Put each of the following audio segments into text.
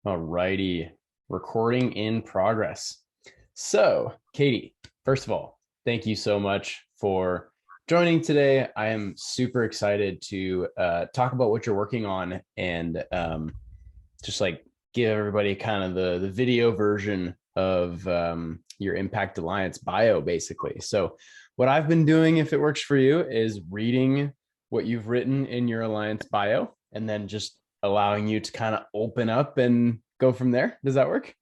All righty. Recording in progress. So, Katie, first of all, thank you so much for joining today. I am super excited to talk about what you're working on and just like give everybody kind of the video version of your Impact Alliance bio, basically. So, what I've been doing, if it works for you, is reading what you've written in your Alliance bio and then just allowing you to kind of open up and go from there. Does that work?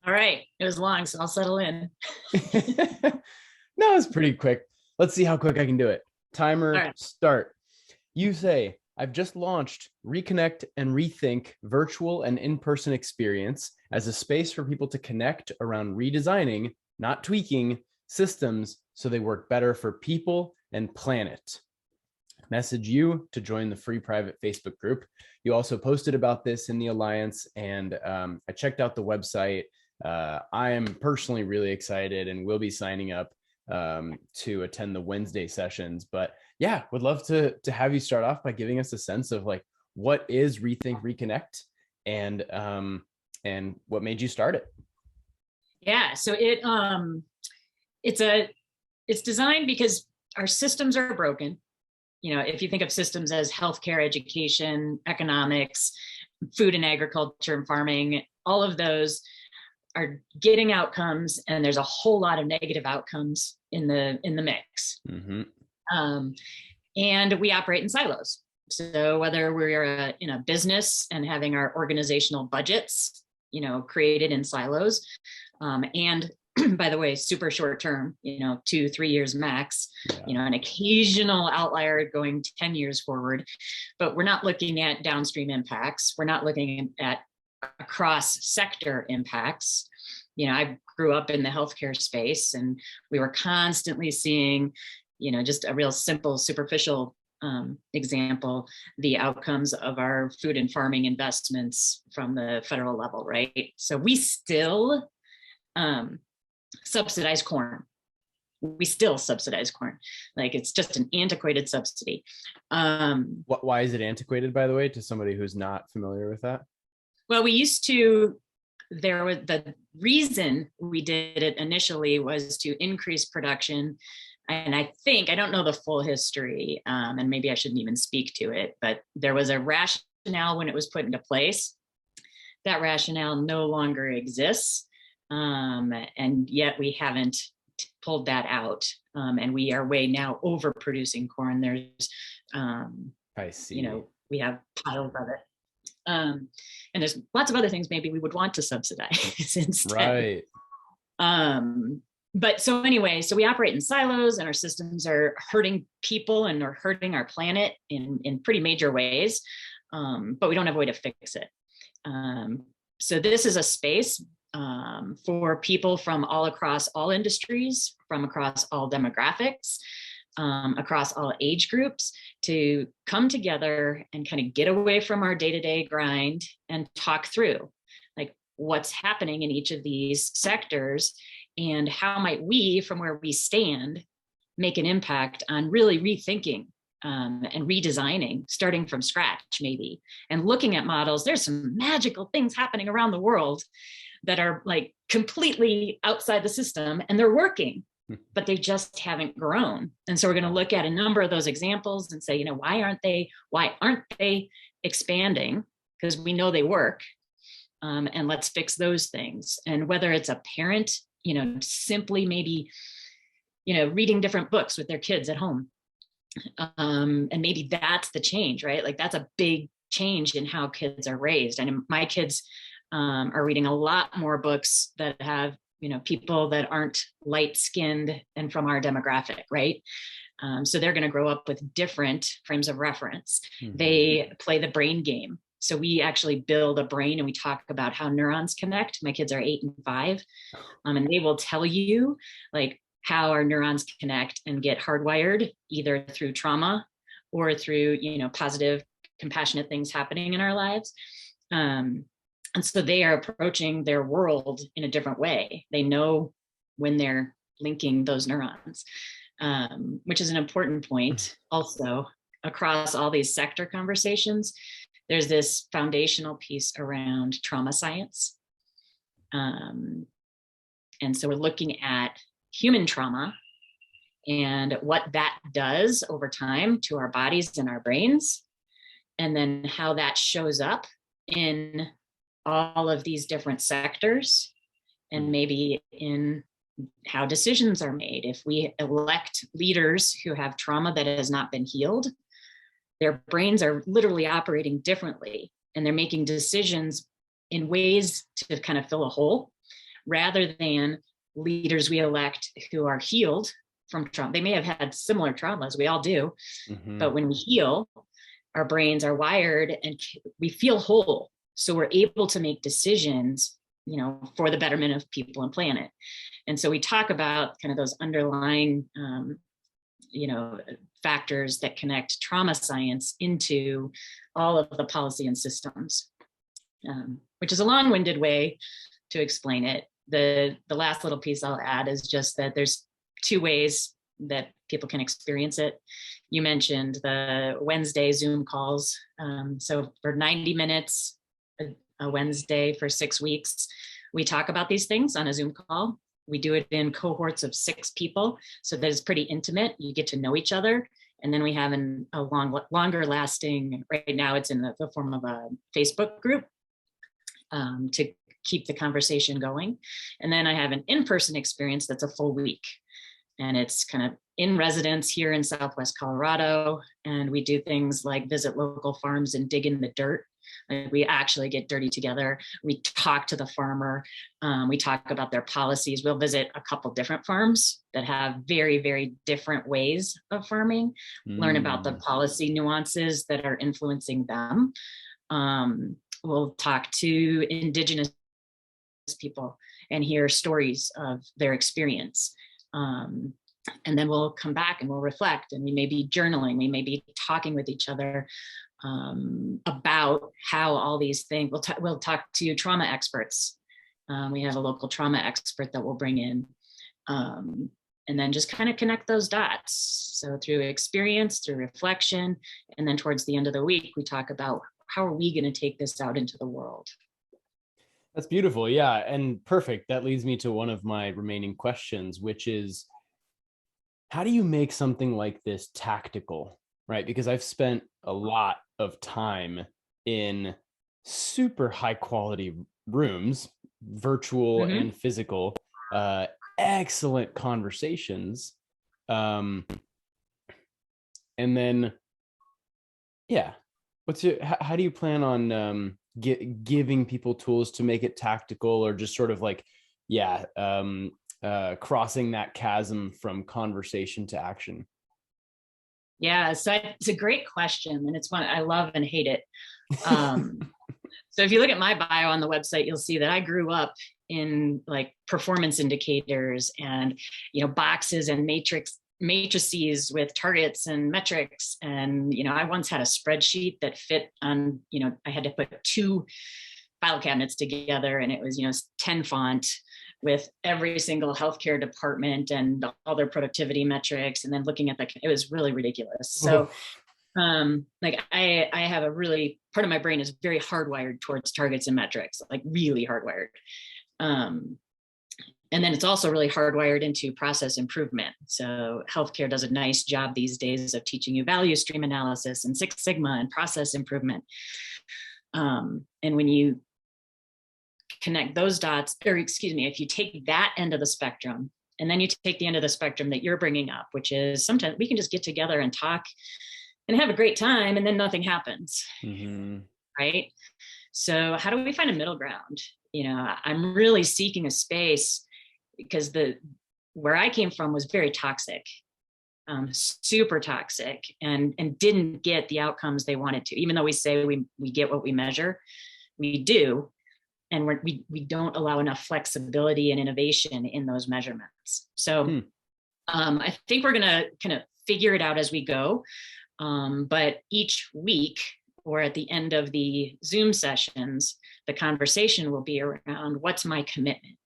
All right. It was long, so I'll settle in. No, it's pretty quick. Let's see how quick I can do it. Timer, Right. start. You say, I've just launched Reconnect and Rethink virtual and in-person experience as a space for people to connect around redesigning, not tweaking, systems so they work better for people and planet. Message you to join the free private Facebook group. You also posted about this in the Alliance, and I checked out the website. I am personally really excited and will be signing up to attend the Wednesday sessions. But yeah, would love to have you start off by giving us a sense of like what is ReThink ReConnect and what made you start it. Yeah, so it's designed because our systems are broken. You know, if you think of systems as healthcare, education, economics, food and agriculture and farming, all of those are getting outcomes, and there's a whole lot of negative outcomes in the mix. Mm-hmm. And we operate in silos. So whether we're in a business and having our organizational budgets, you know, created in silos, and by the way, super short term, you know, 2-3 years max, you know, an occasional outlier going 10 years forward, but we're not looking at downstream impacts. We're not looking at across sector impacts. You know, I grew up in the healthcare space, and we were constantly seeing, you know, just a real simple, superficial example, the outcomes of our food and farming investments from the federal level, right? So we still subsidize corn. We still subsidize corn. Like, it's just an antiquated subsidy. Why is it antiquated, by the way, to somebody who's not familiar with that? Well, we used to, there was the reason we did it initially was to increase production. And I think, I don't know the full history, and maybe I shouldn't even speak to it, but there was a rationale when it was put into place. That rationale no longer exists. And yet we haven't pulled that out. And we are way now overproducing corn. There's, I see. You know, we have piles of it. And there's lots of other things maybe we would want to subsidize instead. Right. But so anyway, so we operate in silos, and our systems are hurting people and are hurting our planet in pretty major ways. But we don't have a way to fix it. So this is a space for people from all across all industries, from across all demographics, across all age groups, to come together and kind of get away from our day-to-day grind and talk through like what's happening in each of these sectors, and how might we, from where we stand, make an impact on really rethinking and redesigning, starting from scratch maybe, and looking at models. There's some magical things happening around the world that are like completely outside the system, and they're working, but they just haven't grown. And so we're going to look at a number of those examples and say, you know, why aren't they expanding? Because we know they work. And let's fix those things. And whether it's a parent, you know, simply maybe, you know, reading different books with their kids at home. And maybe that's the change, right? Like, that's a big change in how kids are raised. And my kids are reading a lot more books that have, you know, people that aren't light-skinned and from our demographic, right? So they're going to grow up with different frames of reference. Mm-hmm. They play the brain game. So we actually build a brain, and we talk about how neurons connect. My kids are 8 and 5, and they will tell you like how our neurons connect and get hardwired either through trauma or through, you know, positive, compassionate things happening in our lives. And so they are approaching their world in a different way. They know when they're linking those neurons, which is an important point also across all these sector conversations. there's this foundational piece around trauma science. And so we're looking at human trauma and what that does over time to our bodies and our brains, and then how that shows up in all of these different sectors, and maybe in how decisions are made. If we elect leaders who have trauma that has not been healed, their brains are literally operating differently, and they're making decisions in ways to kind of fill a hole, rather than leaders we elect who are healed from trauma. They may have had similar traumas, we all do, but when we heal, our brains are wired and we feel whole. So we're able to make decisions, you know, for the betterment of people and planet. And so we talk about kind of those underlying, you know, factors that connect trauma science into all of the policy and systems, which is a long-winded way to explain it. The last little piece I'll add is just that there's two ways that people can experience it. You mentioned the Wednesday Zoom calls. So for 90 minutes, a Wednesday for 6 weeks, we talk about these things on a Zoom call. We do it in cohorts of 6 people, so that it's pretty intimate. You get to know each other. And then we have a longer lasting, right now it's in the form of a Facebook group to keep the conversation going. And then I have an in-person experience that's a full week. And it's kind of in residence here in Southwest Colorado. And we do things like visit local farms and dig in the dirt. Like we actually get dirty together. We talk to the farmer. We talk about their policies. We'll visit a couple different farms that have very, very different ways of farming, learn about the policy nuances that are influencing them. We'll talk to Indigenous people and hear stories of their experience. And then we'll come back and we'll reflect, and we may be journaling, we may be talking with each other about how all these things, we'll talk to trauma experts. We have a local trauma expert that we'll bring in, and then just kind of connect those dots. So through experience, through reflection, and then towards the end of the week, we talk about how are we going to take this out into the world. That's beautiful. Yeah. And perfect. That leads me to one of my remaining questions, which is, how do you make something like this tactical, right? Because I've spent a lot of time in super high quality rooms, virtual and physical, excellent conversations. And then, yeah, how do you plan on giving people tools to make it tactical, or just sort of like, crossing that chasm from conversation to action? Yeah, so it's a great question, and it's one I love and hate it. So if you look at my bio on the website, you'll see that I grew up in like performance indicators and, you know, boxes and matrices with targets and metrics. And, you know, I once had a spreadsheet that fit on, you know, I had to put 2 file cabinets together, and it was, you know, 10 font with every single healthcare department and all their productivity metrics. And then looking at it was really ridiculous. So like I have a really, part of my brain is very hardwired towards targets and metrics, like really hardwired. And then it's also really hardwired into process improvement. So healthcare does a nice job these days of teaching you value stream analysis and Six Sigma and process improvement. And when you connect those dots, or excuse me, if you take that end of the spectrum, and then you take the end of the spectrum that you're bringing up, which is sometimes we can just get together and talk and have a great time, and then nothing happens, right? So how do we find a middle ground? You know, I'm really seeking a space, because where I came from was very toxic, super toxic, and didn't get the outcomes they wanted to. Even though we say we get what we measure, we do. And we don't allow enough flexibility and innovation in those measurements. So I think we're going to kind of figure it out as we go. But each week, or at the end of the Zoom sessions, the conversation will be around what's my commitment.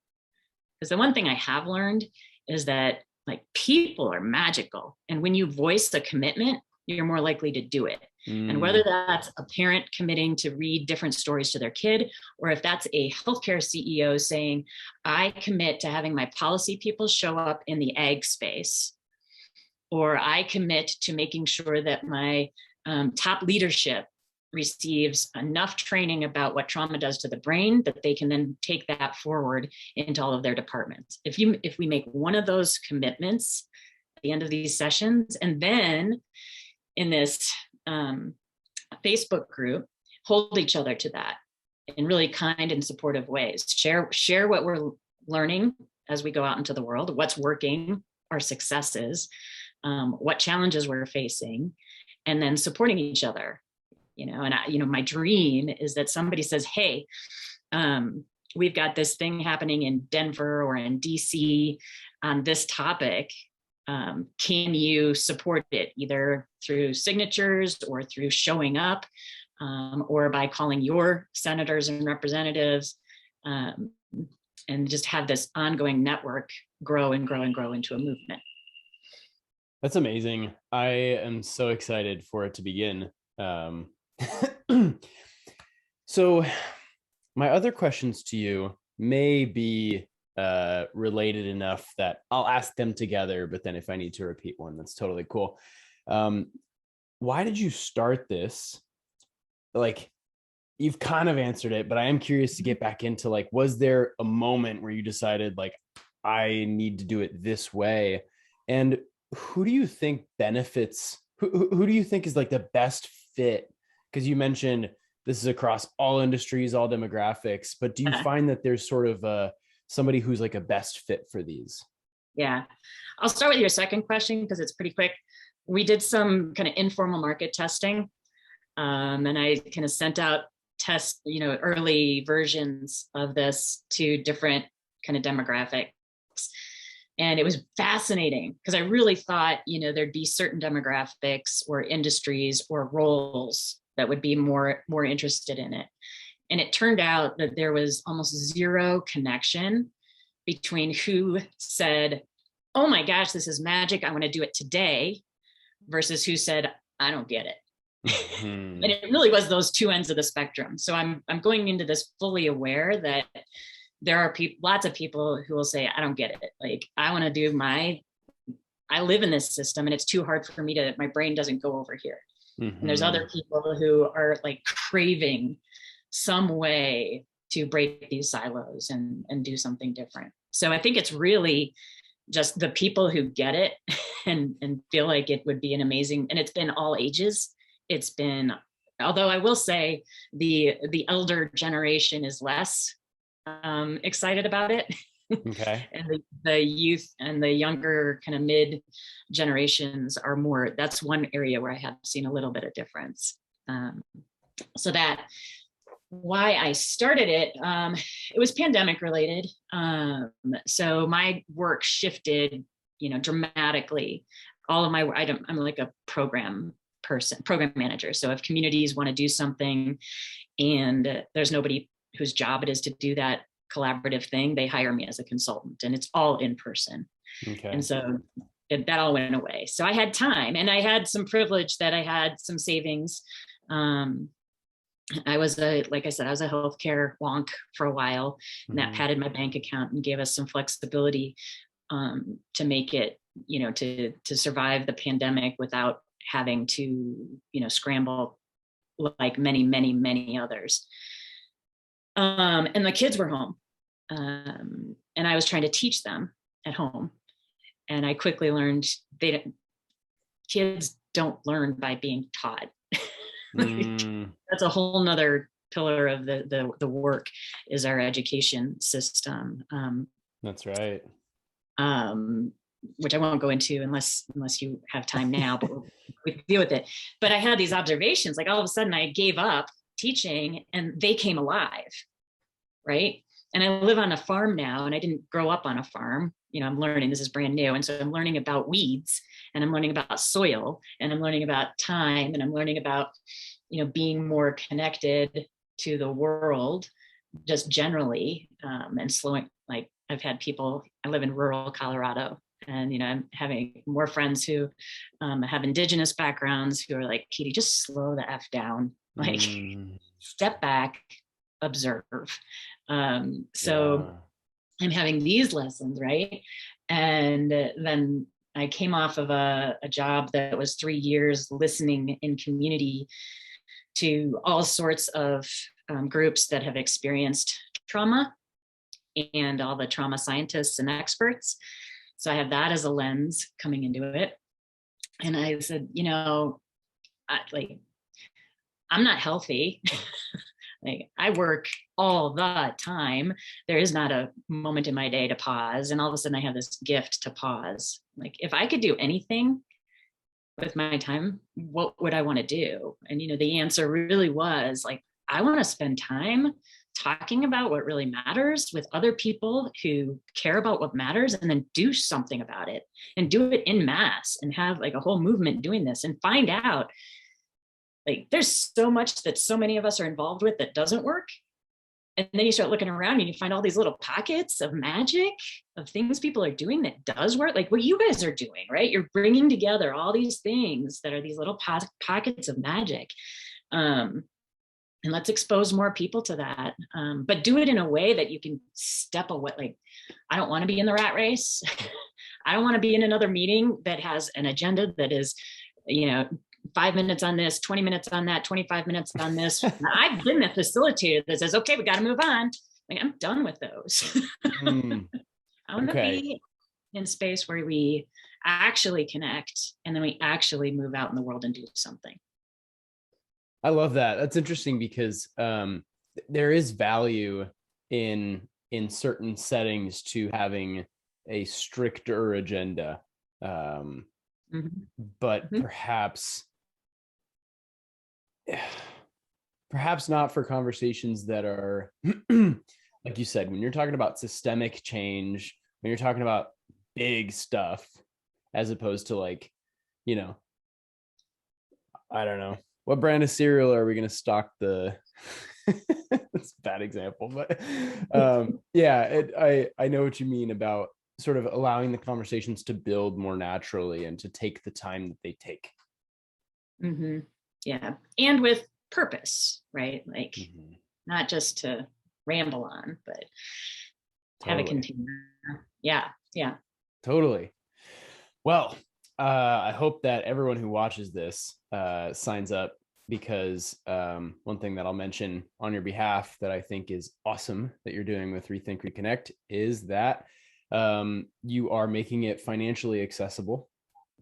Because the one thing I have learned is that like people are magical. And when you voice a commitment, you're more likely to do it. And whether that's a parent committing to read different stories to their kid, or if that's a healthcare CEO saying, I commit to having my policy people show up in the ag space, or I commit to making sure that my top leadership receives enough training about what trauma does to the brain that they can then take that forward into all of their departments. If we make one of those commitments at the end of these sessions, and then in this Facebook group, hold each other to that in really kind and supportive ways. Share what we're learning as we go out into the world, what's working, our successes, what challenges we're facing, and then supporting each other. And my dream is that somebody says, hey, we've got this thing happening in Denver or in DC on this topic. Can you support it either through signatures or through showing up, or by calling your senators and representatives, and just have this ongoing network grow and grow and grow into a movement. That's amazing. I am so excited for it to begin. So my other questions to you may be related enough that I'll ask them together, but then if I need to repeat one, that's totally cool. Why did you start this? Like, you've kind of answered it, but I am curious to get back into, like, was there a moment where you decided, like, I need to do it this way? And who do you think benefits, who do you think is like the best fit? Because you mentioned this is across all industries, all demographics, but do you find that there's sort of somebody who's like a best fit for these? Yeah, I'll start with your second question because it's pretty quick. We did some kind of informal market testing, and I kind of sent out early versions of this to different kind of demographics. And it was fascinating because I really thought, there'd be certain demographics or industries or roles that would be more interested in it. And it turned out that there was almost zero connection between who said, oh my gosh, this is magic, I want to do it today, versus who said, I don't get it. And it really was those two ends of the spectrum. So I'm going into this fully aware that there are lots of people who will say, I don't get it. Like, I want to do I live in this system and it's too hard for me my brain doesn't go over here. Mm-hmm. And there's other people who are like craving some way to break these silos and do something different. So I think it's really just the people who get it and feel like it would be an amazing, and it's been all ages. It's been, although I will say the elder generation is less excited about it. Okay. And the youth and the younger kind of mid generations are more, that's one area where I have seen a little bit of difference. So that why I started it, it was pandemic related. So my work shifted, dramatically. All of my, I'm like a program manager. So if communities want to do something and there's nobody whose job it is to do that collaborative thing, they hire me as a consultant, and it's all in person. Okay. And so that all went away. So I had time, and I had some privilege that I had some savings. I was like I said, I was a healthcare wonk for a while, and that padded my bank account and gave us some flexibility to make it, to survive the pandemic without having to, scramble like many, many, many others. And the kids were home, and I was trying to teach them at home. And I quickly learned kids don't learn by being taught. That's a whole nother pillar of the work, is our education system. That's right. Which I won't go into unless you have time now, but we can deal with it. But I had these observations, like all of a sudden I gave up teaching and they came alive, right? And I live on a farm now, and I didn't grow up on a farm. I'm learning, this is brand new. And so I'm learning about weeds, and I'm learning about soil, and I'm learning about time, and I'm learning about, being more connected to the world just generally, and slowing, like I've had people, I live in rural Colorado, And, I'm having more friends who have Indigenous backgrounds who are like, Katie, just slow the F down, like step back, observe. So I'm having these lessons, right? And then I came off of a job that was 3 years listening in community to all sorts of groups that have experienced trauma and all the trauma scientists and experts. So I have that as a lens coming into it. And I said, I'm not healthy. Like, I work all the time. There is not a moment in my day to pause. And all of a sudden I have this gift to pause. Like, if I could do anything with my time, what would I want to do? And, the answer really was like, I want to spend time talking about what really matters with other people who care about what matters, and then do something about it and do it in mass and have like a whole movement doing this, and find out like there's so much that so many of us are involved with that doesn't work. And then you start looking around and you find all these little pockets of magic, of things people are doing that does work, like what you guys are doing, right? You're bringing together all these things that are these little pockets of magic. And let's expose more people to that. But do it in a way that you can step away. Like, I don't want to be in the rat race. I don't want to be in another meeting that has an agenda that is, 5 minutes on this, 20 minutes on that, 25 minutes on this. I've been the facilitator that says, okay, we got to move on. Like, I'm done with those. I want to be in space where we actually connect, and then we actually move out in the world and do something. I love that. That's interesting because there is value in certain settings to having a stricter agenda. But perhaps not for conversations that are like you said, when you're talking about systemic change, when you're talking about big stuff, as opposed to like, I don't know, what brand of cereal are we going to stock the it's a bad example, but I know what you mean about sort of allowing the conversations to build more naturally and to take the time that they take. Yeah. And with purpose, right? Like, not just to ramble on, but have a container. Yeah. Totally. Well, I hope that everyone who watches this signs up, because one thing that I'll mention on your behalf that I think is awesome that you're doing with ReThink ReConnect is that you are making it financially accessible,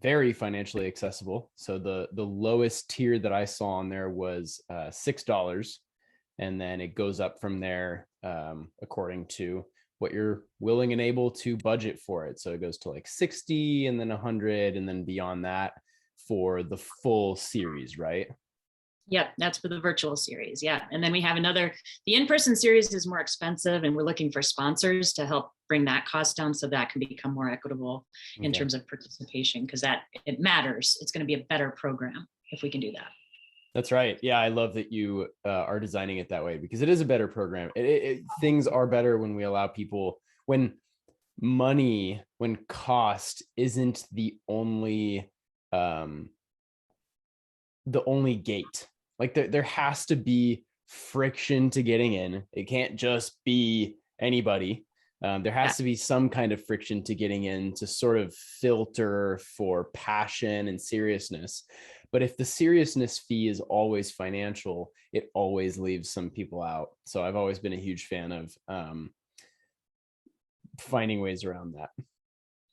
very financially accessible. So the lowest tier that I saw on there was $6, and then it goes up from there according to what you're willing and able to budget for it. So it goes to like 60, and then 100, and then beyond that for the full series, right? Yep, that's for the virtual series. Yeah. And then we have the in-person series is more expensive, and we're looking for sponsors to help bring that cost down so that can become more equitable in terms of participation, because it matters. It's going to be a better program if we can do that. That's right. Yeah, I love that you are designing it that way, because it is a better program. Things are better when we allow people, when cost isn't the only gate. Like there has to be friction to getting in. It can't just be anybody. There has to be some kind of friction to getting in to sort of filter for passion and seriousness. But if the seriousness fee is always financial, it always leaves some people out. So I've always been a huge fan of finding ways around that.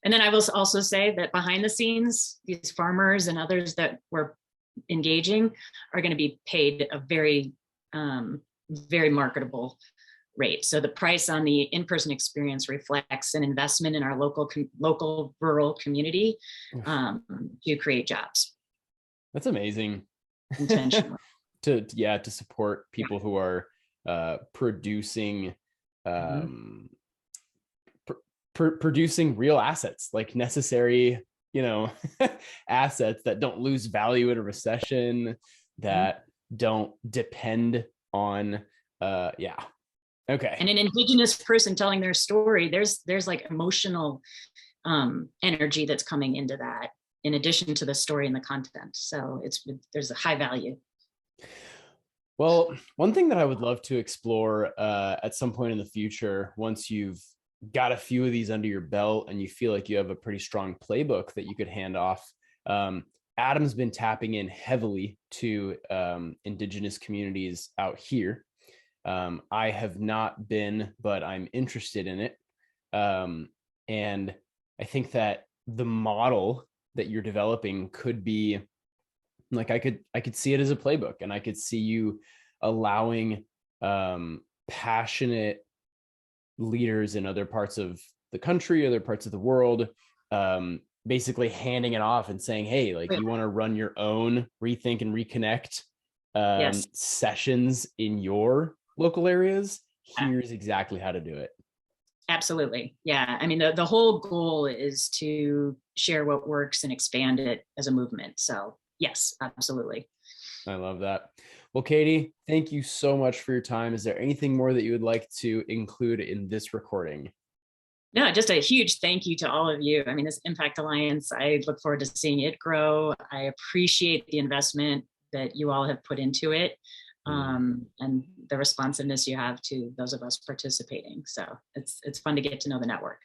And then I will also say that behind the scenes, these farmers and others that we're engaging are going to be paid a very, very marketable rate. So the price on the in-person experience reflects an investment in our local rural community to create jobs. That's amazing. Intentionally. to support people who are producing producing real assets, like necessary, assets that don't lose value in a recession, that don't depend on okay. And an Indigenous person telling their story, there's like emotional energy that's coming into that, in addition to the story and the content. So there's a high value. Well, one thing that I would love to explore at some point in the future, once you've got a few of these under your belt and you feel like you have a pretty strong playbook that you could hand off. Adam's been tapping in heavily to Indigenous communities out here. I have not been, but I'm interested in it. And I think that the model that you're developing could be like, I could see it as a playbook, and I could see you allowing passionate leaders in other parts of the country, other parts of the world, basically handing it off and saying, hey, like, you want to run your own ReThink and ReConnect Yes, sessions in your local areas. Here's exactly how to do it. absolutely. Yeah. I mean, the whole goal is to share what works and expand it as a movement. So yes, absolutely. I love that. Well, Katie, thank you so much for your time. Is there anything more that you would like to include in this recording? No, just a huge thank you to all of you. I mean, this Impact Alliance, I look forward to seeing it grow. I appreciate the investment that you all have put into it, and the responsiveness you have to those of us participating. So it's fun to get to know the network.